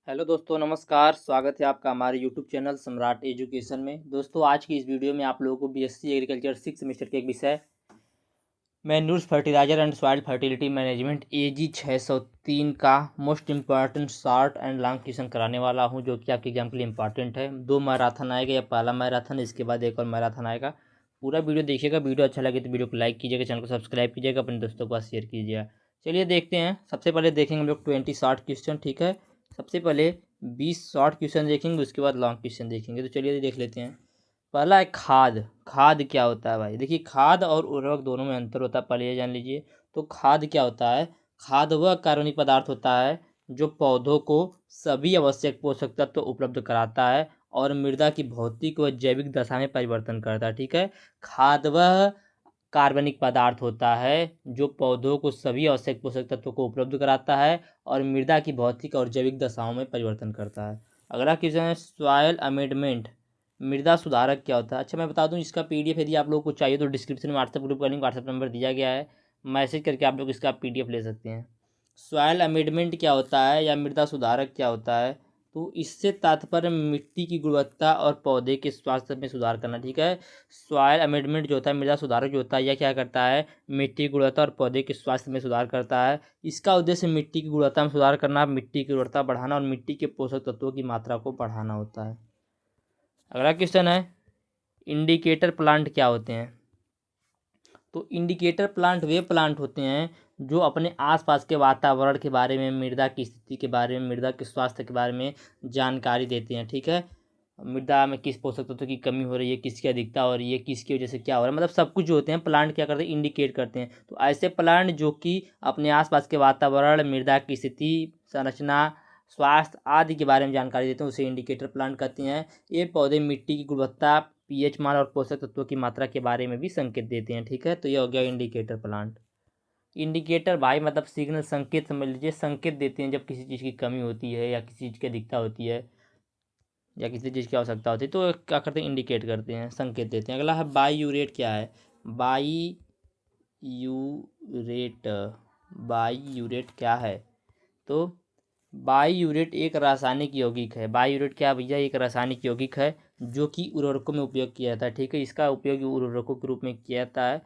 Hello दोस्तों, नमस्कार। स्वागत है आपका हमारे यूट्यूब चैनल सम्राट एजुकेशन में। दोस्तों, आज की इस वीडियो में आप लोगों को बीएससी एग्रीकल्चर 6 सेमेस्टर के एक विषय manures fertilizer and soil fertility management AG 603 का most important short and long question कराने वाला हूं, जो कि आपके एग्जाम के लिए इंपॉर्टेंट है। 2 मैराथन आएगा, या पहला मैराथन, इसके बाद एक और मैराथन आएगा। पूरा वीडियो देखिएगा। वीडियो अच्छा लगे तो वीडियो को लाइक कीजिएगा, चैनल को सब्सक्राइब कीजिएगा, अपने दोस्तों के पास शेयर कीजिएगा। चलिए देखते हैं। सबसे पहले देखेंगे हम लोग 20 शॉर्ट क्वेश्चन, ठीक है। सबसे पहले 20 शॉर्ट क्वेश्चन देखेंगे, उसके बाद लॉन्ग क्वेश्चन देखेंगे। तो चलिए देख लेते हैं। पहला है खाद। खाद क्या होता है भाई? देखिए, खाद और उर्वरक दोनों में अंतर होता है, पहले ये जान लीजिए। तो खाद क्या होता है? खाद वह कार्बनिक पदार्थ होता है जो पौधों को सभी आवश्यक पोषक तत्व उपलब्ध कराता है और मृदा की भौतिक व जैविक दशा में परिवर्तन करता है, ठीक है। खाद वह कार्बनिक पदार्थ होता है जो पौधों को सभी आवश्यक पोषक तत्वों को उपलब्ध कराता है और मृदा की भौतिक और जैविक दशाओं में परिवर्तन करता है। अगला क्वेश्चन है सॉइल अमेंडमेंट। मृदा सुधारक क्या होता है? अच्छा, मैं बता दूं, इसका PDF यदि आप लोगों को चाहिए तो डिस्क्रिप्शन में व्हाट्सएप ग्रुप का लिंक, व्हाट्सएप नंबर दिया गया है। मैसेज करके आप लोग इसका PDF ले सकते हैं। सॉइल अमेंडमेंट क्या होता है या मृदा सुधारक क्या होता है? तो इससे तात्पर्य मिट्टी की गुणवत्ता और पौधे के स्वास्थ्य में सुधार करना, ठीक है। सॉइल अमेंडमेंट जो होता है, मृदा सुधारक जो होता है, यह क्या करता है? मिट्टी की गुणवत्ता और पौधे के स्वास्थ्य में सुधार करता है। इसका उद्देश्य मिट्टी की गुणवत्ता में सुधार करना, मिट्टी की गुणवत्ता बढ़ाना और मिट्टी के पोषक तत्वों की मात्रा को बढ़ाना होता है। अगला क्वेश्चन है इंडिकेटर प्लांट क्या होते हैं? तो इंडिकेटर प्लांट वे प्लांट होते हैं जो अपने आसपास के वातावरण के बारे में, मृदा की स्थिति के बारे में, मृदा के स्वास्थ्य के बारे में जानकारी देते हैं, ठीक है। मृदा में किस पोषक तत्व की कमी हो रही है, किसकी अधिकता हो रही है, किसकी वजह से क्या हो रहा है, मतलब सब कुछ जो होते हैं प्लांट क्या करते हैं? इंडिकेट करते हैं। तो ऐसे प्लांट जो कि अपने आसपास के वातावरण, मृदा की स्थिति, संरचना, स्वास्थ्य आदि के बारे में जानकारी देते हैं, उसे इंडिकेटर प्लांट कहते हैं। ये पौधे मिट्टी की गुणवत्ता, पीएच मान और पोषक तत्वों की मात्रा के बारे में भी संकेत देते हैं, ठीक है। तो ये हो गया इंडिकेटर प्लांट। इंडिकेटर भाई मतलब सिग्नल, संकेत समझ लीजिए। संकेत देते हैं जब किसी चीज़ की कमी होती है या किसी चीज़ की अधिकता होती है या किसी चीज़ की आवश्यकता होती है, तो क्या करते हैं? इंडिकेट करते हैं, संकेत देते हैं। अगला है बाईयूरेट क्या है? बाईयूरेट। बाईयूरेट क्या है? तो बाईयूरेट एक रासायनिक यौगिक है। बाईयूरेट क्या है भैया? एक रासायनिक यौगिक है जो कि उर्वरकों में उपयोग किया जाता है, ठीक है। इसका उपयोग उर्वरकों के रूप में किया जाता है।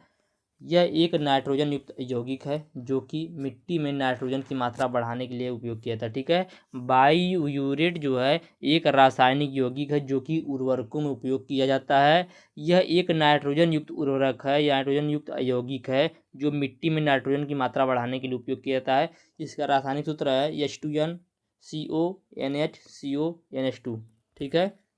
यह एक नाइट्रोजन युक्त यौगिक है जो कि मिट्टी में नाइट्रोजन की मात्रा बढ़ाने के लिए उपयोग किया जाता है, ठीक है। बाईयूरेट जो है एक रासायनिक यौगिक है जो कि उर्वरकों में उपयोग किया जाता है। यह एक नाइट्रोजन युक्त उर्वरक है, नाइट्रोजन युक्त यौगिक है जो मिट्टी में नाइट्रोजन की मात्रा बढ़ाने के लिए उपयोग किया जाता है। इसका रासायनिक सूत्र है H2NCONH2, ठीक है।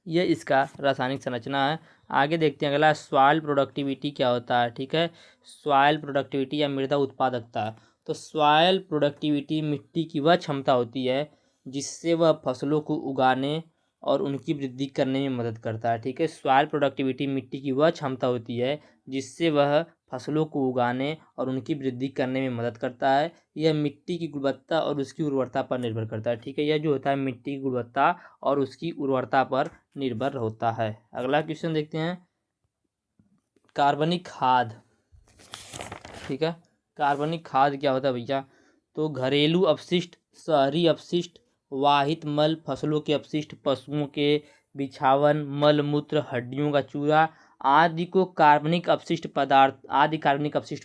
यह इसका रासायनिक संरचना है। आगे देखते हैं। अगला सॉइल प्रोडक्टिविटी क्या होता है, ठीक है। सॉइल प्रोडक्टिविटी या मृदा उत्पादकता। तो सॉइल प्रोडक्टिविटी मिट्टी की वह क्षमता होती है जिससे वह फसलों को उगाने और उनकी वृद्धि करने में मदद करता है, ठीक है। सॉइल प्रोडक्टिविटी मिट्टी की वह क्षमता होती है जिससे वह फसलों को उगाने और उनकी वृद्धि करने में मदद करता है। यह मिट्टी की गुणवत्ता और उसकी उर्वरता पर निर्भर करता है, ठीक है। यह जो होता है मिट्टी की गुणवत्ता और उसकी उर्वरता पर निर्भर होता है। अगला क्वेश्चन देखते हैं। कार्बनिक खाद, ठीक है। कार्बनिक खाद क्या होता है भैया? तो घरेलू अपशिष्ट, शहरी अपशिष्ट, वाहित मल, फसलों के अपशिष्ट, पशुओं के बिछावन, मल मूत्र, हड्डियों का चूरा आदि कार्बनिक अपशिष्ट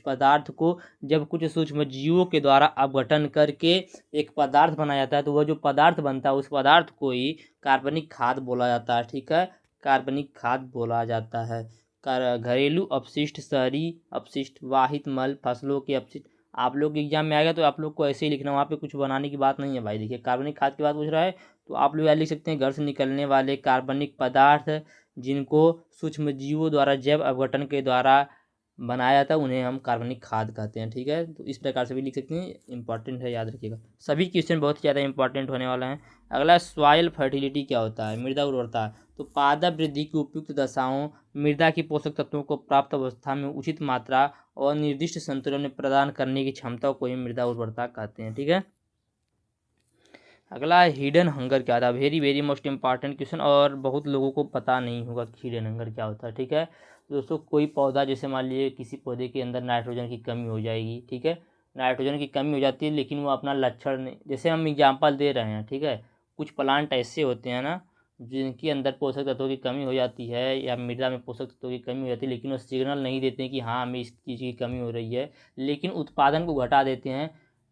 पदार्थ को जब कुछ सूक्ष्म जीवों के द्वारा अपघटन करके एक पदार्थ बनाया जाता है, तो वह जो पदार्थ बनता है उस पदार्थ को ही कार्बनिक खाद बोला जाता है, ठीक है। कार्बनिक खाद बोला जाता है। घरेलू अपशिष्ट, शहरी अपशिष्ट, वाहित मल, फसलों के अपशिष्ट। आप लोग एग्जाम में आएगा तो आप लोग को ऐसे ही लिखना, वहाँ पे कुछ बनाने की बात नहीं है भाई। देखिए, कार्बनिक खाद की बात पूछ रहा है तो आप लोग यहाँ लिख सकते हैं घर से निकलने वाले कार्बनिक पदार्थ जिनको सूक्ष्म जीवों द्वारा जैव अपघटन के द्वारा बनाया जाता है, उन्हें हम कार्बनिक खाद कहते हैं, ठीक है। तो इस प्रकार से भी लिख सकते हैं। इंपॉर्टेंट है, याद रखिएगा। सभी क्वेश्चन बहुत ही ज़्यादा इंपॉर्टेंट होने वाला है। अगला सॉइल फर्टिलिटी क्या होता है? मृदा उर्वरता। तो पादप वृद्धि की उपयुक्त दशाओं, मृदा की पोषक तत्वों को प्राप्त अवस्था में उचित मात्रा और निर्दिष्ट संतुलन में प्रदान करने की क्षमता को ही मृदा उर्वरता कहते हैं, ठीक है। अगला हिडन हंगर क्या था? Very very most important question, और बहुत लोगों को पता नहीं होगा कि हिडन हंगर क्या होता है, ठीक है। दोस्तों, कोई पौधा, जैसे मान लीजिए किसी पौधे के अंदर नाइट्रोजन की कमी हो जाएगी, ठीक है, नाइट्रोजन की कमी हो जाती है, लेकिन वो अपना लक्षण नहीं, जैसे हम एग्जांपल दे रहे हैं, ठीक है। कुछ प्लांट ऐसे होते हैं ना जिनके अंदर पोषक तत्वों की कमी हो जाती है या मृदा में पोषक तत्वों की कमी हो जाती है, लेकिन वो सिग्नल नहीं देते हैं कि हाँ हमें इस चीज़ की कमी हो रही है, लेकिन उत्पादन को घटा देते हैं,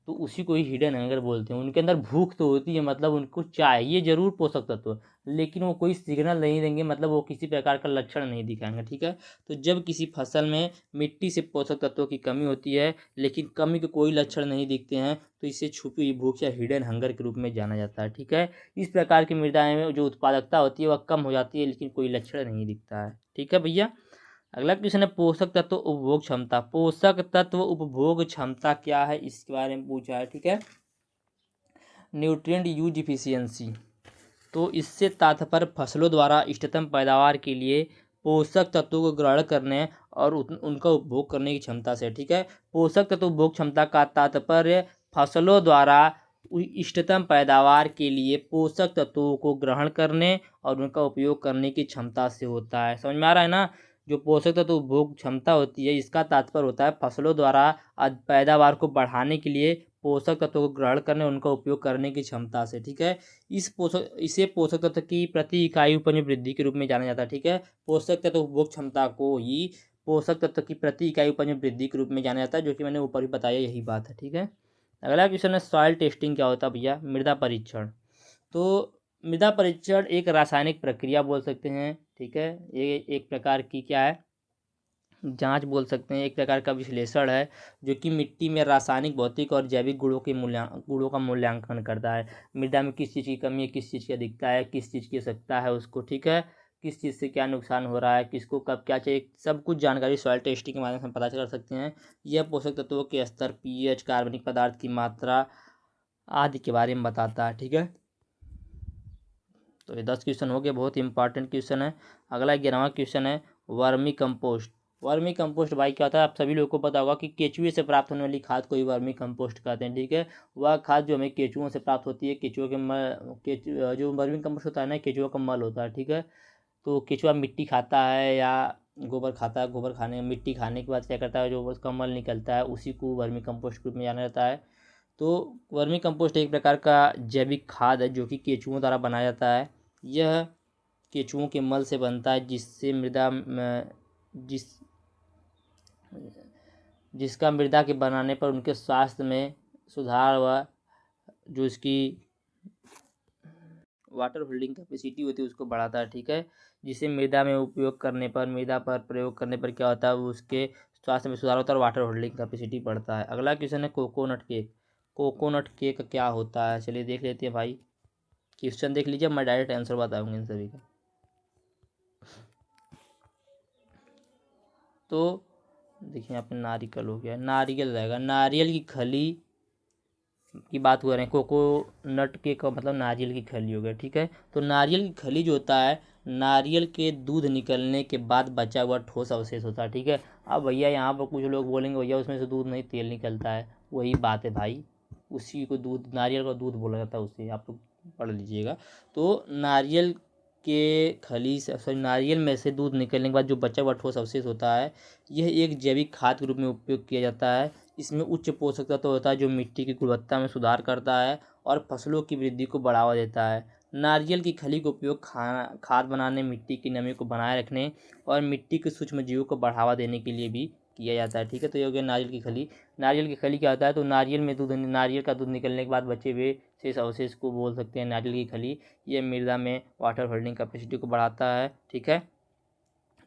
तो उसी को ही हिडन हंगर बोलते हैं। उनके अंदर भूख तो होती है, मतलब उनको चाहिए जरूर पोषक तत्व, लेकिन वो कोई सिग्नल नहीं देंगे, मतलब वो किसी प्रकार का लक्षण नहीं दिखाएंगे, ठीक है। तो जब किसी फसल में मिट्टी से पोषक तत्वों की कमी होती है लेकिन कमी के कोई लक्षण नहीं दिखते हैं, तो इसे छुपी हुई भूख या हिडन हंगर के रूप में जाना जाता है, ठीक है। इस प्रकार की मृदाएं में जो उत्पादकता होती है वह कम हो जाती है, लेकिन कोई लक्षण नहीं दिखता है, ठीक है भैया। अगला क्वेश्चन है पोषक तत्व उपभोग क्षमता। पोषक तत्व उपभोग क्षमता क्या है, इसके बारे में पूछा है, ठीक है। न्यूट्रिएंट यूज इफिशियंसी, तो इससे तात्पर्य फसलों द्वारा इष्टतम पैदावार के लिए पोषक तत्वों को ग्रहण करने और उनका उपभोग करने की क्षमता से, ठीक है। पोषक तत्व उपभोग क्षमता का तात्पर्य फसलों द्वारा इष्टतम पैदावार के लिए पोषक तत्वों को ग्रहण करने और उनका उपयोग करने की क्षमता से होता है। समझ में आ रहा है ना। जो पोषक तत्व उपभोग क्षमता होती है, इसका तात्पर्य होता है फसलों द्वारा पैदावार को बढ़ाने के लिए पोषक तत्वों को ग्रहण करने उनका उपयोग करने की क्षमता से, ठीक है। इसे पोषक तत्व की प्रति इकाई उपज में वृद्धि के रूप में जाना जाता है, ठीक है। पोषक तत्व उपभोग क्षमता को ही पोषक तत्व की प्रति इकाई उपज में वृद्धि के रूप में जाना जाता है, जो कि मैंने ऊपर भी बताया, यही बात है, ठीक है। अगला क्वेश्चन है सॉइल टेस्टिंग क्या होता है भैया। मृदा परीक्षण, तो मृदा परीक्षण एक रासायनिक प्रक्रिया बोल सकते हैं, ठीक है। ये एक प्रकार की क्या है, जांच बोल सकते हैं, एक प्रकार का विश्लेषण है जो कि मिट्टी में रासायनिक, भौतिक और जैविक गुणों का मूल्यांकन करता है। मृदा में किस चीज़ की कमी है, किस चीज़ की अधिकता है, किस चीज़ की आवश्यकता है उसको, ठीक है। किस चीज़ से क्या नुकसान हो रहा है, किसको कब क्या चाहिए, सब कुछ जानकारी सॉइल टेस्टिंग के माध्यम से पता कर सकते हैं। यह पोषक तत्वों के स्तर, पीएच, कार्बनिक पदार्थ की मात्रा आदि के बारे में बताता है, ठीक है। तो ये 10 क्वेश्चन हो गए, बहुत ही इंपॉर्टेंट क्वेश्चन है। अगला 11वां क्वेश्चन है वर्मी कंपोस्ट। वर्मी कंपोस्ट भाई क्या होता है, आप सभी लोगों को पता होगा कि केचुए से प्राप्त होने वाली खाद को ही वर्मी कंपोस्ट कहते हैं, ठीक है। वह खाद जो हमें केचुओं से प्राप्त होती है, केचुओं के जो वर्मी कंपोस्ट होता है ना, केचुओं का मल होता है, ठीक है। तो केचुआ मिट्टी खाता है या गोबर खाता है, गोबर खाने मिट्टी खाने के बाद क्या करता है, जो उसका मल निकलता है उसी को वर्मी कंपोस्ट के रूप में जाना जाता है। तो वर्मी कंपोस्ट एक प्रकार का जैविक खाद है जो कि केचुओं द्वारा बनाया जाता है। यह केचुओं के मल से बनता है, जिससे मृदा जिसका मृदा के बनाने पर उनके स्वास्थ्य में सुधार व जो इसकी वाटर होल्डिंग कैपेसिटी होती है उसको बढ़ाता है, ठीक है। जिसे मृदा में उपयोग करने पर, मृदा पर प्रयोग करने पर क्या होता है, वो उसके स्वास्थ्य में सुधार होता है और वाटर होल्डिंग कैपेसिटी बढ़ता है। अगला क्वेश्चन है कोकोनट केक। कोकोनट केक क्या होता है, चलिए देख लेते हैं भाई। क्वेश्चन देख लीजिए, मैं डायरेक्ट आंसर बताऊंगा इन सभी का। तो देखिए यहाँ पे नारियल हो गया, नारियल रहेगा, नारियल की खली की बात कर रहे हैं। कोकोनट के का मतलब नारियल की खली हो गया, ठीक है। तो नारियल की खली जो होता है, नारियल के दूध निकलने के बाद बचा हुआ ठोस अवशेष होता है, ठीक है। अब भैया यहाँ पर कुछ लोग बोलेंगे भैया उसमें से दूध नहीं तेल निकलता है, वही बात है भाई, उसी को दूध, नारियल का दूध बोला जाता है, उसे आप लोग पढ़ लीजिएगा। तो नारियल के खली से, सॉरी, नारियल में से दूध निकलने के बाद जो बचा हुआ ठोस अवशेष होता है, यह एक जैविक खाद के रूप में उपयोग किया जाता है। इसमें उच्च पोषक तत्व होता है जो मिट्टी की गुणवत्ता में सुधार करता है और फसलों की वृद्धि को बढ़ावा देता है। नारियल की खली का उपयोग खाद बनाने, मिट्टी की नमी को बनाए रखने और मिट्टी के सूक्ष्म जीवों को बढ़ावा देने के लिए भी किया जाता है, ठीक है। तो ये हो गया नारियल की खली। नारियल की खली क्या होता है, तो नारियल का दूध निकलने के बाद बचे हुए शेष अवशेष को बोल सकते हैं नारियल की खली। ये मृदा में वाटर होल्डिंग कैपेसिटी को बढ़ाता है, ठीक है,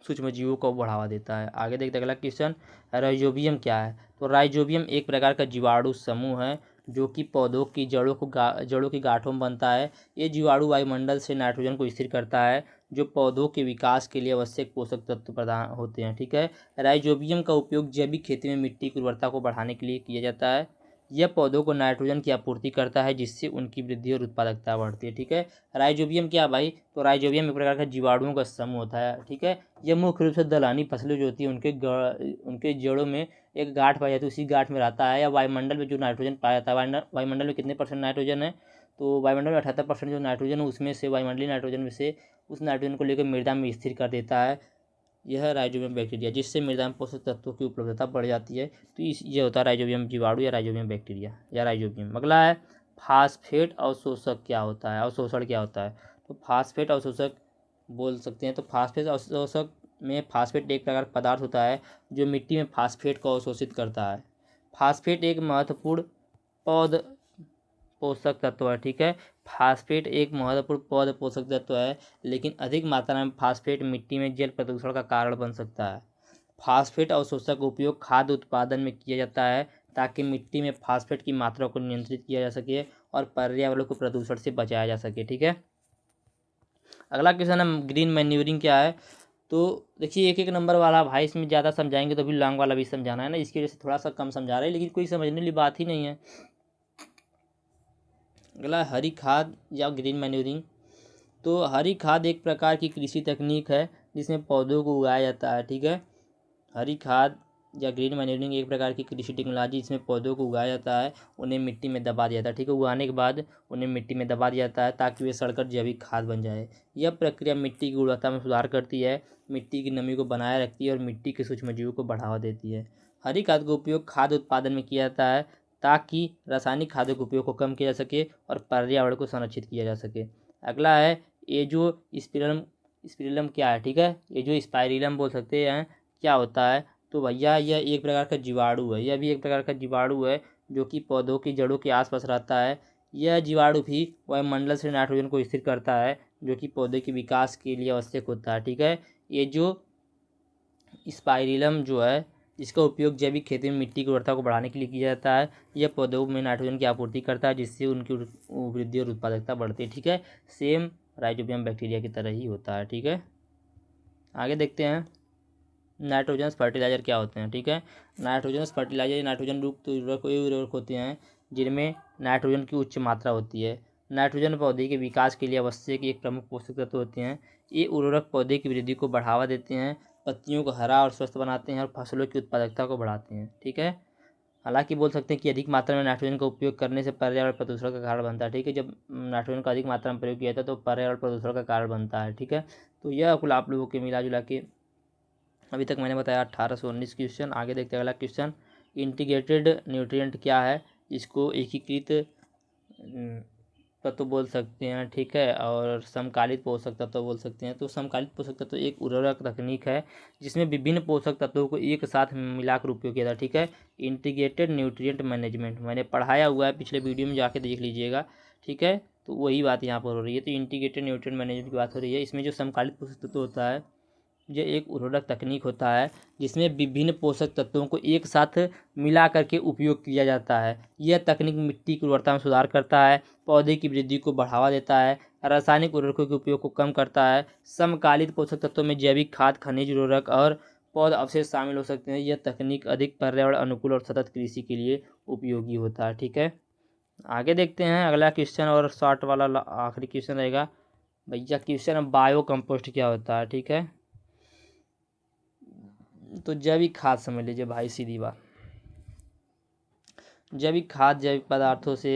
सूक्ष्म जीवों को बढ़ावा देता है। आगे देखते हैं अगला क्वेश्चन, राइजोबियम क्या है। तो राइजोबियम एक प्रकार का जीवाणु समूह है जो कि पौधों की जड़ों की गांठों में बनता है। ये जीवाणु वायुमंडल से नाइट्रोजन को स्थिर करता है, जो पौधों के विकास के लिए आवश्यक पोषक तत्व प्रदान होते हैं, ठीक है। राइजोबियम का उपयोग जैविक खेती में मिट्टी की उर्वरता को बढ़ाने के लिए किया जाता है। यह पौधों को नाइट्रोजन की आपूर्ति करता है, जिससे उनकी वृद्धि और उत्पादकता बढ़ती है, ठीक है। राइजोबियम क्या भाई, तो राइजोबियम एक प्रकार का जीवाणुओं का समूह होता है, ठीक है। यह मुख्य रूप से दलहनी फसलें जो होती है उनके जड़ों में एक गांठ पाई जाती है, उसी गांठ में रहता है। या वायुमंडल में जो नाइट्रोजन पाया जाता है, वायुमंडल में कितने परसेंट नाइट्रोजन है, तो वायुमंडल में 78% जो नाइट्रोजन है उसमें से, वायुमंडलीय नाइट्रोजन में से उस नाइट्रोजन को लेकर मृदा में स्थिर कर देता है। यह राइजोबियम बैक्टीरिया, जिससे मृदा में पोषक तत्वों की उपलब्धता बढ़ जाती है। तो ये होता है राइजोबियम जीवाणु या राइजोबियम बैक्टीरिया या राइजोबियम। अगला है फास्फेट अवशोषक क्या होता है, अवशोषण क्या होता है। तो फास्फेट अवशोषक बोल सकते हैं। तो फास्फेट अवशोषक में फास्फेट एक प्रकार का पदार्थ होता है जो मिट्टी में फास्फेट को अवशोषित करता है। फास्फेट एक महत्वपूर्ण पौध पोषक तत्व है, ठीक है। फास्फेट एक महत्वपूर्ण पौध पोषक तत्व है, लेकिन अधिक मात्रा में फास्फेट मिट्टी में जल प्रदूषण का कारण बन सकता है। फास्फेट अवशोषक का उपयोग खाद्य उत्पादन में किया जाता है ताकि मिट्टी में फास्फेट की मात्रा को नियंत्रित किया जा सके और पर्यावरण को प्रदूषण से बचाया जा सके, ठीक है। अगला क्वेश्चन है ग्रीन मैन्यूरिंग क्या है। तो देखिए एक एक नंबर वाला भाई, इसमें ज़्यादा समझाएंगे तो भी लॉन्ग वाला भी समझाना है ना, इसकी वजह से थोड़ा सा कम समझा रहे हैं, लेकिन कोई समझने वाली बात ही नहीं है। अगला हरी खाद या ग्रीन मैन्यूरिंग। तो हरी खाद एक प्रकार की कृषि तकनीक है जिसमें पौधों को उगाया जाता है, ठीक है। हरी खाद या ग्रीन मैन्यूरिंग एक प्रकार की कृषि टेक्नोलॉजी जिसमें पौधों को उगाया जाता है, उन्हें मिट्टी में दबा दिया जाता है, ठीक है। उगाने के बाद उन्हें मिट्टी में दबा दिया जाता है ताकि वे सड़कर जैविक खाद बन जाए। यह प्रक्रिया मिट्टी की गुणवत्ता में सुधार करती है, मिट्टी की नमी को बनाए रखती है और मिट्टी के सूक्ष्मजीवों को बढ़ावा देती है। हरी खाद का उपयोग खाद्य उत्पादन में किया जाता है ताकि रासायनिक खाद्यों के उपयोग को कम किया जा सके और पर्यावरण को संरक्षित किया जा सके। अगला है एजो स्पिरिलम क्या है, ठीक है। एजो स्पाइरिलम बोल सकते हैं, क्या होता है। तो भैया यह एक प्रकार का जीवाणु है, यह भी एक प्रकार का जीवाणु है जो कि पौधों की जड़ों के आसपास रहता है। यह जीवाणु भी वायुमंडल से नाइट्रोजन को स्थिर करता है जो कि पौधे के विकास के लिए आवश्यक होता है, ठीक है। ये जो स्पाइरिलम जो है इसका उपयोग जैविक खेती में मिट्टी की उर्वरता को बढ़ाने के लिए किया जाता है। यह पौधों में नाइट्रोजन की आपूर्ति करता है जिससे उनकी वृद्धि और उत्पादकता बढ़ती है, ठीक है। सेम राइजोबियम बैक्टीरिया की तरह ही होता है, ठीक है। आगे देखते हैं नाइट्रोजनस फर्टिलाइजर क्या होते हैं, ठीक है। नाइट्रोजनस फर्टिलाइजर नाइट्रोजन युक्त उर्वरक होते हैं जिनमें नाइट्रोजन की उच्च मात्रा होती है। नाइट्रोजन पौधे के विकास के लिए आवश्यक एक प्रमुख पोषक तत्व होते हैं। ये उर्वरक पौधे की वृद्धि को बढ़ावा देते हैं, पत्तियों को हरा और स्वस्थ बनाते हैं और फसलों की उत्पादकता को बढ़ाते हैं, ठीक है। हालांकि बोल सकते हैं कि अधिक मात्रा में नाइट्रोजन का उपयोग करने से पर्यावरण प्रदूषण का कारण बनता है, ठीक है। जब नाइट्रोजन का अधिक मात्रा में प्रयोग किया जाता है तो पर्यावरण प्रदूषण का कारण बनता है, ठीक है। तो यह कुल आप लोगों के मिला जुला के अभी तक मैंने बताया 18 से 19 क्वेश्चन। आगे देखते हैं अगला क्वेश्चन, इंटीग्रेटेड न्यूट्रिएंट क्या है। इसको एकीकृत तत्व बोल सकते हैं, ठीक है, और समकालित पोषक तत्व बोल सकते हैं। तो समकालित पोषक तत्व एक उर्वरक तकनीक है जिसमें विभिन्न पोषक तत्वों को एक साथ मिलाकर उपयोग किया जाता है, ठीक है। इंटीग्रेटेड न्यूट्रिएंट मैनेजमेंट मैंने पढ़ाया हुआ है, पिछले वीडियो में जाके देख लीजिएगा, ठीक है। तो वही बात यहाँ पर हो रही है। तो इंटीग्रेटेड न्यूट्रिएंट मैनेजमेंट की बात हो रही है। इसमें जो समकालित पोषक तत्व होता है यह एक उर्वरक तकनीक होता है जिसमें विभिन्न पोषक तत्वों को एक साथ मिला करके उपयोग किया जाता है। यह तकनीक मिट्टी की उर्वरता में सुधार करता है, पौधे की वृद्धि को बढ़ावा देता है, रासायनिक उर्वरकों के उपयोग को कम करता है। समकालित पोषक तत्वों में जैविक खाद, खनिज उर्वरक और पौध अवशेष शामिल हो सकते हैं। यह तकनीक अधिक पर्यावरण अनुकूल और सतत कृषि के लिए उपयोगी होता है, ठीक है। आगे देखते हैं अगला क्वेश्चन और शॉर्ट वाला आखिरी क्वेश्चन रहेगा भैया। क्वेश्चन बायो कंपोस्ट क्या होता है, ठीक है। तो जैविक खाद समझ लीजिए भाई, सीधी बात। जैविक खाद जैविक पदार्थों से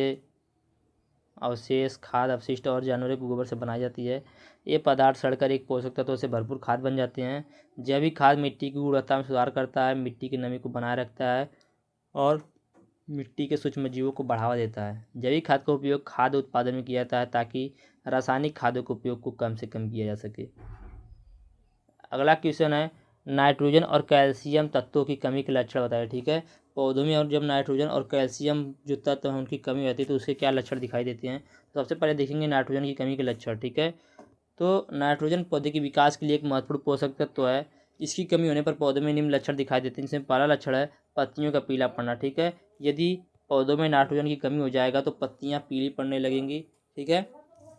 अवशेष, खाद अपशिष्ट और जानवरों के गोबर से बनाई जाती है। ये पदार्थ सड़कर एक पोषक तत्वों से भरपूर खाद बन जाते हैं। जैविक खाद मिट्टी की गुणवत्ता में सुधार करता है, मिट्टी की नमी को बनाए रखता है और मिट्टी के सूक्ष्म जीवों को बढ़ावा देता है। जैविक खाद का उपयोग खाद्य उत्पादन में किया जाता है ताकि रासायनिक खादों के उपयोग को कम से कम किया जा सके। अगला क्वेश्चन है नाइट्रोजन और कैल्शियम तत्वों की कमी के लक्षण बताएं, ठीक है। पौधों में और जब नाइट्रोजन और कैल्शियम जो तत्व हैं उनकी कमी होती है तो उसके क्या लक्षण दिखाई देते हैं। तो सबसे पहले देखेंगे नाइट्रोजन की कमी के लक्षण, ठीक है। तो नाइट्रोजन पौधे के विकास के लिए एक महत्वपूर्ण पोषक तत्व है। इसकी कमी होने पर पौधों में निम्न लक्षण दिखाई देते हैं। इसमें पहला लक्षण है पत्तियों का पीला पड़ना, ठीक है। यदि पौधों में नाइट्रोजन की कमी हो जाएगा तो पत्तियाँ पीली पड़ने लगेंगी, ठीक है।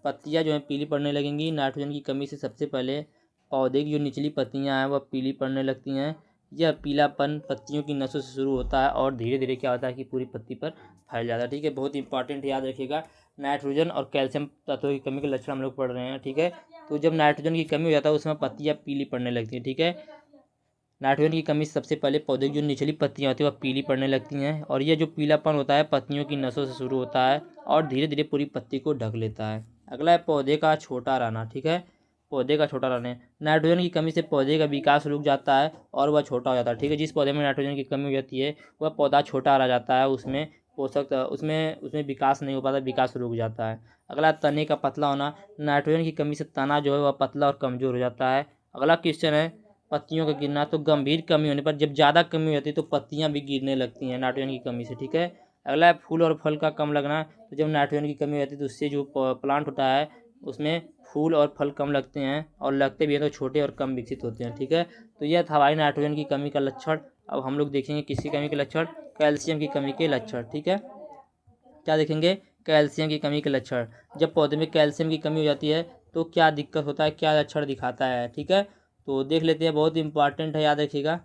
पत्तियाँ जो हैं पीली पड़ने लगेंगी। नाइट्रोजन की कमी से सबसे पहले पौधे की जो निचली पत्तियां हैं वह पीली पड़ने लगती हैं। यह पीलापन पत्तियों की नसों से शुरू होता है और धीरे धीरे क्या होता है कि पूरी पत्ती पर फैल जाता है, ठीक है। बहुत इंपॉर्टेंट याद रखिएगा, नाइट्रोजन और कैल्शियम तत्वों की कमी के लक्षण हम लोग पढ़ रहे हैं, ठीक है। तो जब नाइट्रोजन की कमी हो जाता है उसमें पत्तियाँ पीली पड़ने लगती हैं, ठीक है। नाइट्रोजन की कमी से सबसे पहले पौधे की जो निचली पत्तियाँ होती हैं वह पीली पड़ने लगती हैं और यह जो पीलापन होता है पत्तियों की नसों से शुरू होता है और धीरे धीरे पूरी पत्ती को ढक लेता है। अगला है पौधे का छोटा रहना, ठीक है। पौधे का छोटा रहने। नाइट्रोजन की कमी से पौधे का विकास रुक जाता है और वह छोटा हो जाता है। ठीक है, जिस पौधे में नाइट्रोजन की कमी हो जाती है वह पौधा छोटा रह जाता है, उसमें पोषक उसमें उसमें विकास नहीं हो पाता, विकास रुक जाता है। अगला, तने का पतला होना। नाइट्रोजन की कमी से तना जो है वह पतला और कमज़ोर हो जाता है। अगला क्वेश्चन है, पत्तियों का गिरना। तो गंभीर कमी होने पर, जब ज़्यादा कमी होती है तो पत्तियाँ भी गिरने लगती हैं नाइट्रोजन की कमी से। ठीक है। अगला है, फूल और फल का कम लगना। तो जब नाइट्रोजन की कमी होती है तो उससे जो प्लांट होता है उसमें फूल और फल कम लगते हैं, और लगते भी हैं तो छोटे और कम विकसित होते हैं। ठीक है, तो यह था भाई नाइट्रोजन की कमी का लक्षण। अब हम लोग देखेंगे किसकी कमी के लक्षण, कैल्शियम की कमी के लक्षण। ठीक है, क्या देखेंगे, कैल्शियम की कमी के लक्षण। जब पौधे में कैल्शियम की कमी हो जाती है तो क्या दिक्कत होता है, क्या लक्षण दिखाता है। ठीक है, तो देख लेते हैं, बहुत इंपॉर्टेंट है, याद रखिएगा।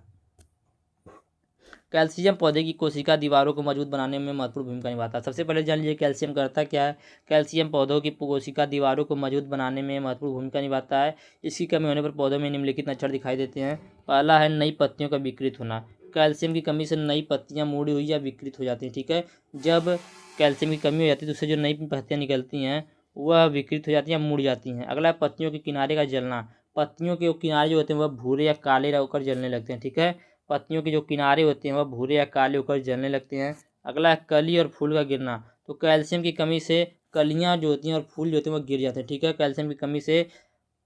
कैल्शियम पौधे की कोशिका दीवारों को मजबूत बनाने में महत्वपूर्ण भूमिका निभाता है। सबसे पहले जान लीजिए कैल्शियम करता क्या है। कैल्शियम पौधों की कोशिका दीवारों को मजबूत बनाने में महत्वपूर्ण भूमिका निभाता है। इसकी कमी होने पर पौधों में निम्नलिखित लक्षण दिखाई देते हैं। पहला है नई पत्तियों का विकृत होना। कैल्शियम की कमी से नई पत्तियां मुड़ी हुई या विकृत हो जाती हैं। ठीक है, जब कैल्शियम की कमी हो जाती है तो उससे जो नई पत्तियां निकलती हैं वह विकृत हो जाती हैं, मुड़ जाती हैं। अगला, पत्तियों के किनारे का जलना। पत्तियों के किनारे जो होते हैं वह भूरे या काले होकर जलने लगते हैं। ठीक है, पत्तियों के जो किनारे होते हैं वह भूरे या काले होकर जलने लगते हैं। अगला है, कली और फूल का गिरना। तो कैल्शियम की कमी से कलियां जो होती हैं और फूल जो होते हैं वह गिर जाते हैं। ठीक है, कैल्शियम की कमी से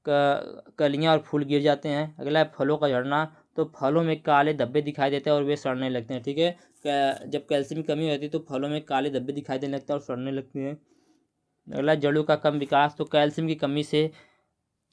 कलियां और फूल गिर जाते हैं। अगला है, फलों का झड़ना। तो फलों में काले धब्बे दिखाई देते हैं और वे सड़ने लगते हैं। ठीक है, जब कैल्शियम की कमी होती है तो फलों में काले धब्बे दिखाई देने लगते हैं और सड़ने लगते हैं। अगला, जड़ों का कम विकास। तो कैल्शियम की कमी से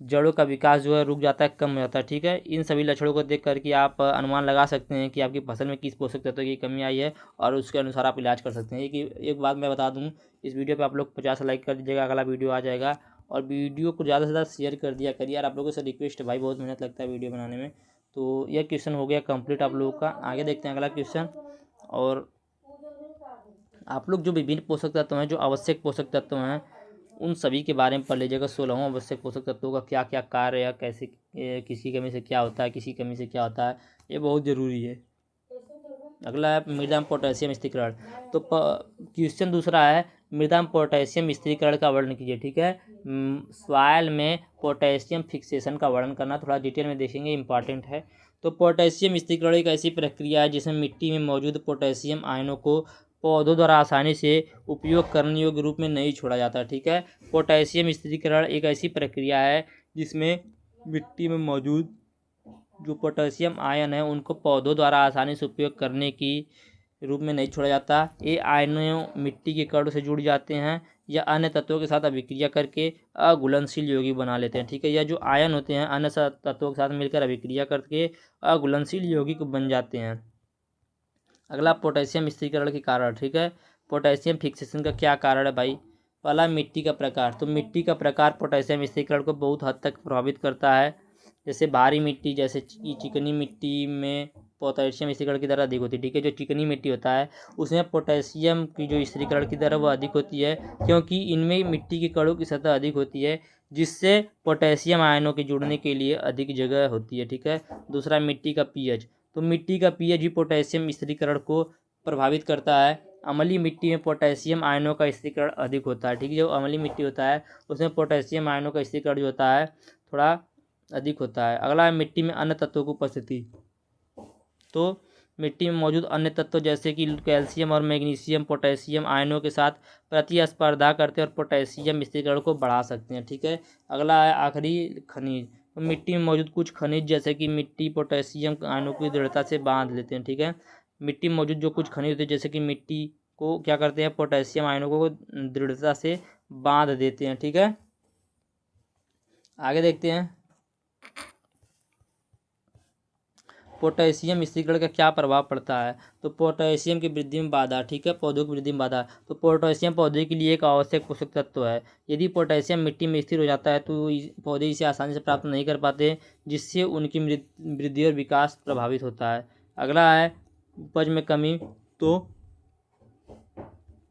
जड़ों का विकास जो है रुक जाता है, कम हो जाता है। ठीक है, इन सभी लक्षणों को देख करके आप अनुमान लगा सकते हैं कि आपकी फसल में किस पोषक तत्व की कमी आई है, और उसके अनुसार आप इलाज कर सकते हैं। एक बात मैं बता दूं, इस वीडियो पे आप लोग 50 लाइक कर दीजिएगा, अगला वीडियो आ जाएगा। और वीडियो को ज़्यादा से ज़्यादा शेयर कर दिया करिए यार, आप लोगों से रिक्वेस्ट है भाई, बहुत मेहनत लगता है वीडियो बनाने में। तो यह क्वेश्चन हो गया कंप्लीट आप लोगों का। आगे देखते हैं अगला क्वेश्चन। और आप लोग जो विभिन्न पोषक तत्व हैं, जो आवश्यक पोषक तत्व हैं, उन सभी के बारे में पढ़ लीजिएगा। 16वां आवश्यक पोषक तत्वों का क्या क्या कार्य या कैसे, किसी कमी से क्या होता है, किसी कमी से क्या होता है, ये बहुत ज़रूरी है। अगला है, मृदा में पोटेशियम स्थिरीकरण। तो क्वेश्चन दूसरा है, मृदा में पोटेशियम स्थिरीकरण का वर्णन कीजिए। ठीक है, सॉइल में पोटेशियम फिक्सेशन का वर्णन करना, थोड़ा डिटेल में देखेंगे, इंपॉर्टेंट है। तो पोटेशियम स्थिरीकरण एक ऐसी प्रक्रिया है जिसमें मिट्टी में मौजूद पोटेशियम आयनों को पौधों द्वारा आसानी से उपयोग करने योग्य रूप में नहीं छोड़ा जाता। ठीक है, पोटेशियम स्थिरीकरण एक ऐसी प्रक्रिया है जिसमें मिट्टी में मौजूद जो पोटेशियम आयन है उनको पौधों द्वारा आसानी से उपयोग करने की रूप में नहीं छोड़ा जाता। ये आयनों मिट्टी के कणों से जुड़ जाते हैं या अन्य तत्वों के साथ अभिक्रिया करके अघुलनशील यौगिक बना लेते हैं। ठीक है, यह जो आयन होते हैं अन्य तत्वों के साथ मिलकर अभिक्रिया करके अघुलनशील यौगिक बन जाते हैं। अगला, पोटेशियम स्थिरीकरण के कारण। ठीक है, पोटेशियम फिक्सेशन का क्या कारण है भाई। पहला, मिट्टी का प्रकार। तो मिट्टी का प्रकार पोटेशियम स्थिरीकरण को बहुत हद तक प्रभावित करता है। जैसे भारी मिट्टी, जैसे चिकनी मिट्टी में पोटेशियम स्थिरीकरण की दर अधिक होती है। ठीक है, जो चिकनी मिट्टी होता है उसमें पोटेशियम की जो स्थिरीकरण की दर वह अधिक होती है, क्योंकि इनमें मिट्टी के कणों की सतह अधिक होती है, जिससे पोटेशियम आयनों के जुड़ने के लिए अधिक जगह होती है। ठीक है, दूसरा, मिट्टी का पीएच। तो मिट्टी का पीएच भी पोटेशियम स्थिरीकरण को प्रभावित करता है। अम्लीय मिट्टी में पोटेशियम आयनों का स्थिरीकरण अधिक होता है। ठीक है, जो अम्लीय मिट्टी होता है उसमें पोटेशियम आयनों का स्थिरीकरण जो होता है थोड़ा अधिक होता है। अगला है, मिट्टी में अन्य तत्वों की उपस्थिति। तो मिट्टी में मौजूद अन्य तत्व जैसे कि कैल्शियम और मैग्नीशियम पोटेशियम आयनों के साथ प्रतिस्पर्धा करते हैं और पोटेशियम स्थिरीकरण को बढ़ा सकते हैं। ठीक है, अगला है आखिरी, खनिज। तो मिट्टी में मौजूद कुछ खनिज जैसे कि मिट्टी पोटेशियम आयनों की दृढ़ता से बांध लेते हैं। ठीक है, मिट्टी में मौजूद जो कुछ खनिज होते हैं जैसे कि मिट्टी को क्या करते हैं, पोटेशियम आयनों को दृढ़ता से बांध देते हैं। ठीक है, आगे देखते हैं, पोटेशियम स्थिरीकरण का क्या प्रभाव पड़ता है। तो पोटेशियम की वृद्धि में बाधा। ठीक है, पौधों की वृद्धि में बाधा। तो पोटेशियम पौधे के लिए एक आवश्यक पोषक तत्व है। यदि पोटेशियम मिट्टी में स्थिर हो जाता है तो पौधे इसे आसानी से प्राप्त नहीं कर पाते, जिससे उनकी वृद्धि और विकास प्रभावित होता है। अगला है, उपज में कमी। तो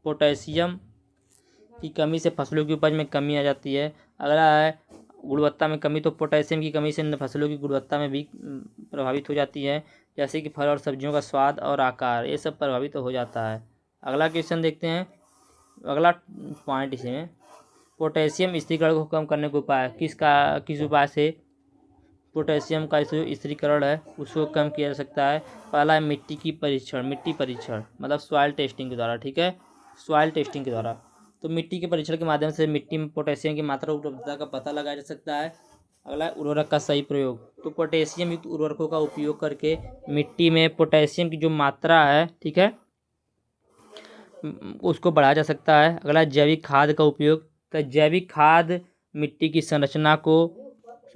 पोटेशियम की कमी से फसलों की उपज में कमी आ जाती है। अगला है, गुणवत्ता में कमी। तो पोटेशियम की कमी से फसलों की गुणवत्ता में भी प्रभावित हो जाती है, जैसे कि फल और सब्जियों का स्वाद और आकार, ये सब प्रभावित हो जाता है। अगला क्वेश्चन देखते हैं, अगला पॉइंट इसमें, पोटेशियम स्थिरीकरण को कम करने का उपाय, किस उपाय से पोटेशियम का स्थिरीकरण है उसको कम किया जा सकता है? पहला है मिट्टी परीक्षण मतलब सॉइल टेस्टिंग के द्वारा, ठीक है, सॉइल टेस्टिंग के द्वारा। तो मिट्टी के परीक्षण के माध्यम से मिट्टी में पोटेशियम की मात्रा उपलब्धता का पता लगाया जा सकता है। अगला है उर्वरक का सही प्रयोग। तो पोटेशियम युक्त उर्वरकों का उपयोग करके मिट्टी में पोटेशियम की जो मात्रा है, ठीक है, उसको बढ़ाया जा सकता है। अगला जैविक खाद का उपयोग। तो जैविक खाद मिट्टी की संरचना को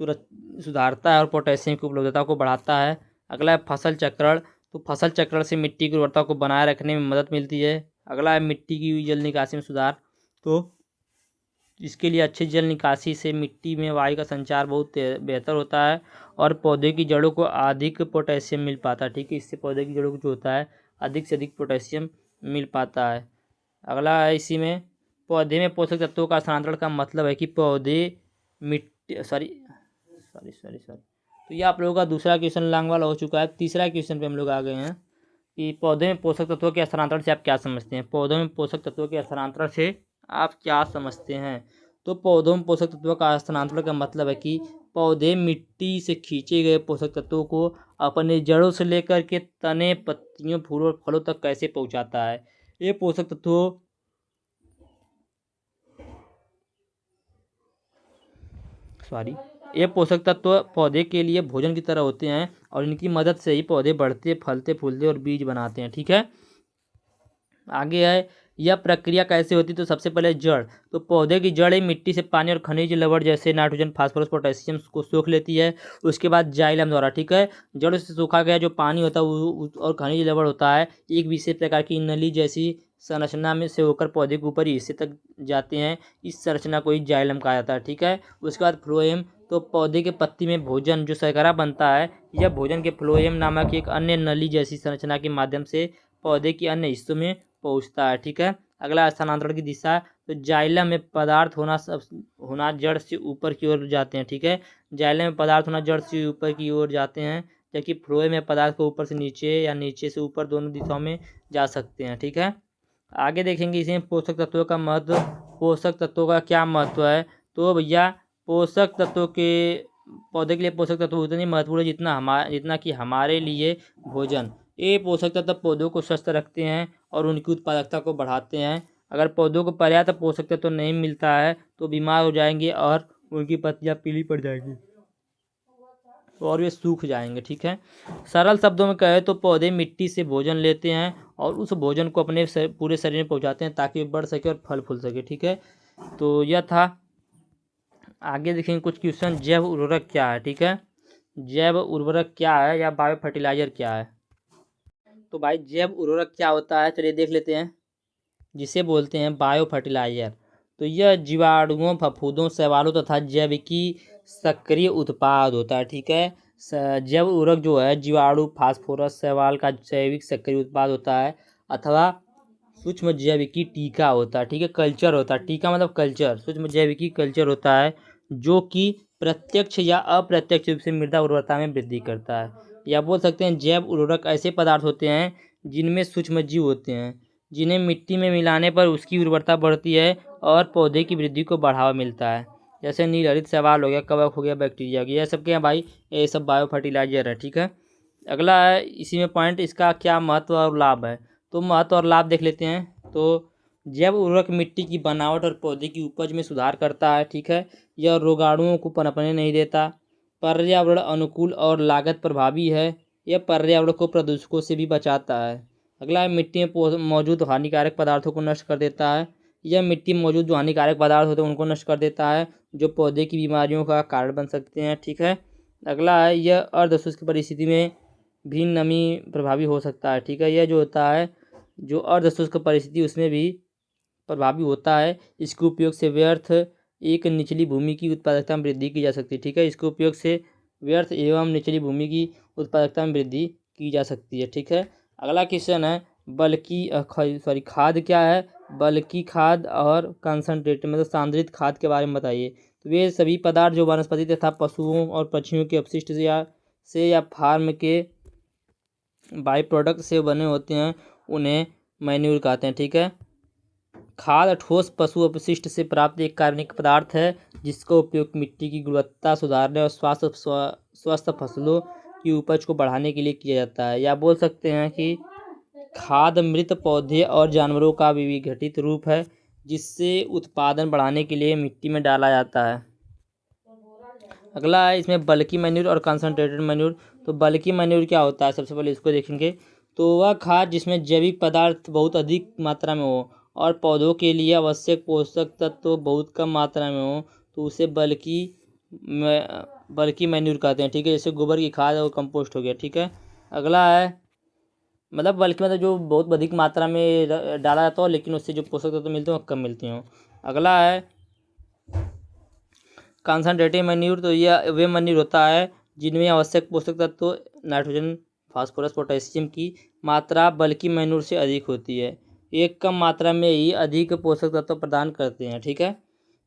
सुधारता है और पोटेशियम की उपलब्धता को बढ़ाता है। अगला है फसल चक्रण। तो फसल चक्रण से मिट्टी की उर्वरता को बनाए रखने में मदद मिलती है। अगला है मिट्टी की जल निकासी में सुधार। तो इसके लिए अच्छी जल निकासी से मिट्टी में वायु का संचार बहुत बेहतर होता है और पौधे की जड़ों को अधिक पोटेशियम मिल पाता है, ठीक है, इससे पौधे की जड़ों को जो होता है अधिक से अधिक पोटेशियम मिल पाता है। अगला है इसी में पौधे में पोषक तत्वों का स्थानांतरण का मतलब है कि पौधे मिट्टी सॉरी तो ये आप लोगों का दूसरा क्वेश्चन लॉन्ग वाला हो चुका है। तीसरा क्वेश्चन पे हम लोग आ गए हैं कि पौधे में पोषक तत्वों के स्थानांतरण से आप क्या समझते हैं? पौधों में पोषक तत्वों के स्थानांतरण से आप क्या समझते हैं? तो पौधों में पोषक तत्वों का स्थानांतरण का मतलब है कि पौधे मिट्टी से खींचे गए पोषक तत्वों को अपने जड़ों से लेकर के तने, पत्तियों, फूलों और फलों तक कैसे पहुंचाता है। ये पोषक तत्वों ये पोषक तत्व पौधे के लिए भोजन की तरह होते हैं और इनकी मदद से ही पौधे बढ़ते, फलते, फूलते और बीज बनाते हैं, ठीक है। आगे है यह प्रक्रिया कैसे होती है? तो सबसे पहले जड़। तो पौधे की जड़ मिट्टी से पानी और खनिज लवण जैसे नाइट्रोजन, फास्फोरस, पोटेशियम को सोख लेती है। उसके बाद जाइलम द्वारा, ठीक है, जड़ से सूखा गया जो पानी होता है और खनिज लवण होता है एक विशेष प्रकार की नली जैसी संरचना में से होकर पौधे के ऊपरी हिस्से तक जाते हैं। इस संरचना को ही जाइलम कहा जाता है, ठीक है। उसके बाद फ्लोएम। तो पौधे के पत्ती में भोजन जो शर्करा बनता है, यह भोजन के फ्लोएम नामक एक अन्य नली जैसी संरचना के माध्यम से पौधे के अन्य हिस्सों में पहुंचता है, ठीक है। अगला स्थानांतरण की दिशा। तो जाइलम में पदार्थ होना जड़ से ऊपर की ओर जाते हैं, ठीक है, जाइलम में पदार्थ होना जड़ से ऊपर की ओर जाते हैं, जबकि फ्लोएम में पदार्थ को ऊपर से नीचे या नीचे से ऊपर दोनों दिशाओं में जा सकते हैं, ठीक है। आगे देखेंगे इसमें पोषक तत्वों का महत्व। पोषक तत्वों का क्या महत्व है? तो भैया पोषक तत्वों के पौधे के लिए पोषक तत्व उतने महत्वपूर्ण है जितना कि हमारे लिए भोजन। ये पोषक तत्व पौधों को स्वस्थ रखते हैं और उनकी उत्पादकता को बढ़ाते हैं। अगर पौधों को पर्याप्त पोषक तत्व नहीं मिलता है तो बीमार हो जाएंगे और उनकी पत्तियां पीली पड़ जाएंगी और वे सूख जाएंगे, ठीक है। सरल शब्दों में कहें तो पौधे मिट्टी से भोजन लेते हैं और उस भोजन को अपने पूरे शरीर में पहुंचाते हैं ताकि वे बढ़ सके और फल फूल सके, ठीक है। तो यह था। आगे देखेंगे कुछ क्वेश्चन। जैव उर्वरक क्या है, ठीक है, जैव उर्वरक क्या है या बायो फर्टिलाइजर क्या है? तो भाई जैव उर्वरक क्या होता है, चलिए देख लेते हैं। जिसे बोलते हैं बायो फर्टिलाइजर। तो यह जीवाणुओं, फफूंदों, शैवालों तथा जैविकी सक्रिय उत्पाद होता है, ठीक है। जैव उर्वरक जो है जीवाणु, फास्फोरस, शैवाल का जैविक सक्रिय उत्पाद होता है अथवा सूक्ष्म जैविकी टीका होता है, ठीक है, कल्चर होता है। टीका मतलब कल्चर, सूक्ष्म जैविकी कल्चर होता है जो कि प्रत्यक्ष या अप्रत्यक्ष रूप से मृदा उर्वरता में वृद्धि करता है। या बोल सकते हैं जैव उर्वरक ऐसे पदार्थ होते हैं जिनमें सूक्ष्म जीव होते हैं जिन्हें मिट्टी में मिलाने पर उसकी उर्वरता बढ़ती है और पौधे की वृद्धि को बढ़ावा मिलता है। जैसे नील हरित शैवाल हो गया, कवक हो गया, बैक्टीरिया हो गया, यह सब क्या भाई, ये सब बायो फर्टिलाइजर है, ठीक है। अगला है इसी में पॉइंट, इसका क्या महत्व और लाभ है। तो महत्व और लाभ देख लेते हैं। तो जैव उर्वरक मिट्टी की बनावट और पौधे की उपज में सुधार करता है, ठीक है। यह रोगाणुओं को पनपने नहीं देता, पर्यावरण अनुकूल और लागत प्रभावी है। यह पर्यावरण को प्रदूषकों से भी बचाता है। अगला है मिट्टी में मौजूद हानिकारक पदार्थों को नष्ट कर देता है। यह मिट्टी में मौजूद जो हानिकारक पदार्थ होते हैं उनको नष्ट कर देता है जो पौधे की बीमारियों का कारण बन सकते हैं, ठीक है। अगला है यह अर्धशुष्क परिस्थिति में भी नमी प्रभावी हो सकता है, ठीक है। यह जो होता है जो अर्धशुष्क परिस्थिति उसमें भी प्रभावी होता है। इसके उपयोग से व्यर्थ एक निचली भूमि की उत्पादकता में वृद्धि की जा सकती है, ठीक है। इसके उपयोग से व्यर्थ एवं निचली भूमि की उत्पादकता में वृद्धि की जा सकती है, ठीक है। अगला क्वेश्चन है खाद क्या है? बल्कि खाद और कंसंट्रेट मतलब सांद्रित खाद के बारे में बताइए। तो वे सभी पदार्थ जो वनस्पति तथा पशुओं और पक्षियों के अपशिष्ट से या फार्म के बाई प्रोडक्ट से बने होते हैं उन्हें मैन्यूर कहते हैं, ठीक है। खाद ठोस पशु अपशिष्ट से प्राप्त एक कार्बनिक पदार्थ है जिसका उपयोग मिट्टी की गुणवत्ता सुधारने और स्वस्थ फसलों की उपज को बढ़ाने के लिए किया जाता है। या बोल सकते हैं कि खाद मृत पौधे और जानवरों का विघटित रूप है जिससे उत्पादन बढ़ाने के लिए मिट्टी में डाला जाता है। अगला है इसमें बल्की मैन्यूर और कंसंट्रेटेड मैन्यूर। तो बल्की मैन्यूर क्या होता है, सबसे पहले इसको देखेंगे। तो वह खाद जिसमें जैविक पदार्थ बहुत अधिक मात्रा में हो और पौधों के लिए आवश्यक पोषक तत्व बहुत कम मात्रा में हो तो उसे बल्की मैन्यूर कहते हैं। ठीक है, जैसे गोबर की खाद और कंपोस्ट हो गया। ठीक है, अगला है मतलब बल्कि मतलब जो बहुत अधिक मात्रा में डाला जाता हो लेकिन उससे जो पोषक तत्व मिलते हैं वो कम मिलती हों। अगला है कंसंट्रेटेड मैन्यूर। तो यह वे मैन्यूर होता है जिनमें आवश्यक पोषक तत्व नाइट्रोजन, फास्फोरस, पोटेशियम की मात्रा बल्कि मैन्यूर से अधिक होती है। एक कम मात्रा में ही अधिक पोषक तत्व प्रदान करते हैं। ठीक है,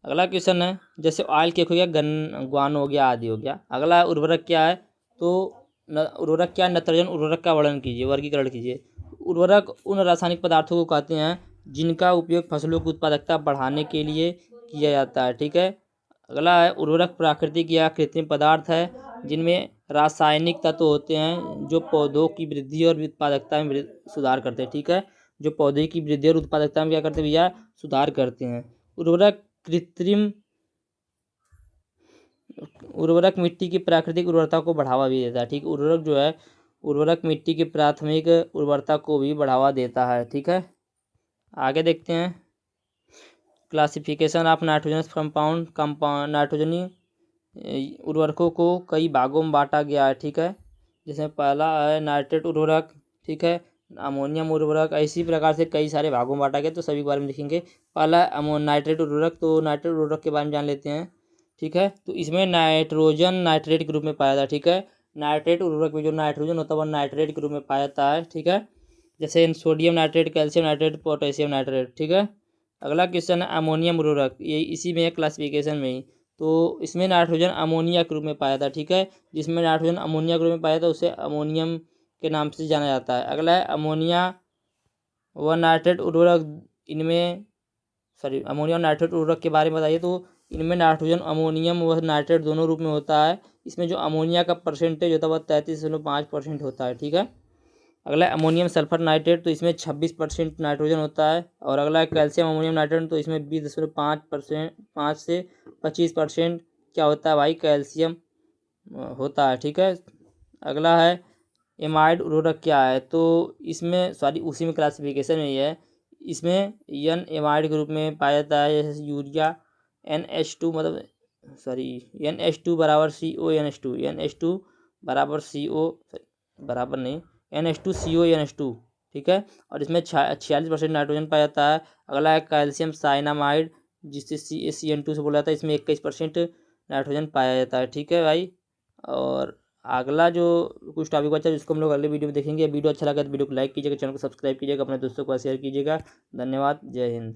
अगला क्वेश्चन है जैसे ऑयल केक हो गया, गुआन हो गया, आदि हो गया। अगला उर्वरक क्या है, तो उर्वरक क्या, नत्रजन उर्वरक का वर्णन कीजिए, वर्गीकरण कीजिए। उर्वरक उन रासायनिक पदार्थों को कहते हैं जिनका उपयोग फसलों की उत्पादकता बढ़ाने के लिए किया जाता है। ठीक है, अगला है उर्वरक प्राकृतिक या कृत्रिम पदार्थ है जिनमें रासायनिक तत्व होते हैं जो पौधों की वृद्धि और उत्पादकता में सुधार करते हैं। ठीक है, जो पौधे की वृद्धि और उत्पादकता में क्या करते हैं भैया, सुधार करते हैं। उर्वरक मिट्टी की प्राकृतिक उर्वरता को बढ़ावा भी देता है। ठीक, उर्वरक जो है, उर्वरक मिट्टी की प्राथमिक उर्वरता को भी बढ़ावा देता है। ठीक है, आगे देखते हैं क्लासिफिकेशन ऑफ नाइट्रोजनस कंपाउंड। नाइट्रोजनी उर्वरकों को कई भागों में बांटा गया है। ठीक है, जिसमें पहला है नाइट्रेट उर्वरक, ठीक है, अमोनियम उर्वरक, इसी प्रकार से कई सारे भागों में बांटा गया। तो सभी के बारे में देखेंगे। पहला नाइट्रेट उर्वरक। तो नाइट्रेट उर्वरक के बारे में जान लेते हैं। ठीक है, तो इसमें नाइट्रोजन नाइट्रेट के रूप में पाया जाता है। ठीक है, नाइट्रेट उर्वरक में जो नाइट्रोजन होता है वह नाइट्रेट के रूप में पाया जाता है। ठीक है, जैसे sodium nitrate, calcium nitrate, potassium nitrate. ठीक है, अगला क्वेश्चन है अमोनियम उर्वरक। ये इसी में है क्लासिफिकेशन में ही। तो इसमें नाइट्रोजन अमोनिया के रूप में पाया था। ठीक है, जिसमें नाइट्रोजन अमोनिया के रूप में पाया था उसे अमोनियम के नाम से जाना जाता है। अगला है अमोनिया व नाइट्रेट उर्वरक। इनमें अमोनिया और नाइट्रेट उर्वरक के बारे में बताइए। तो इनमें नाइट्रोजन अमोनियम व नाइट्रेट दोनों रूप में होता है। इसमें जो अमोनिया का परसेंटेज होता है वह 33.5% होता है। ठीक है, अगला है अमोनियम सल्फर नाइट्रेट। तो इसमें 26% नाइट्रोजन होता है। और अगला है कैल्शियम अमोनियम नाइट्रेट। तो इसमें 20.5% 5 से 25% क्या होता है भाई, कैल्शियम होता है। ठीक है, अगला है एमाइड उर्वरक क्या है। तो इसमें उसी में क्लासिफिकेशन में ही है। इसमें एन एमाइड के रूप में पाया जाता है। जैसे यूरिया NH2 NH2 बराबर NH2 बराबर बराबर नहीं NH2 ठीक है, और इसमें 46% नाइट्रोजन पाया जाता है। अगला है कैल्शियम साइनामाइड जिससे CaCN2 से बोला जाता है। इसमें 21% नाइट्रोजन पाया जाता है। ठीक है भाई, और अगला जो कुछ टॉपिक बचा है जिसको हम लोग अगले वीडियो में देखेंगे। वीडियो अच्छा लगा तो वीडियो को लाइक कीजिएगा, चैनल को सब्सक्राइब कीजिएगा, अपने दोस्तों को शेयर कीजिएगा। धन्यवाद, जय हिंद।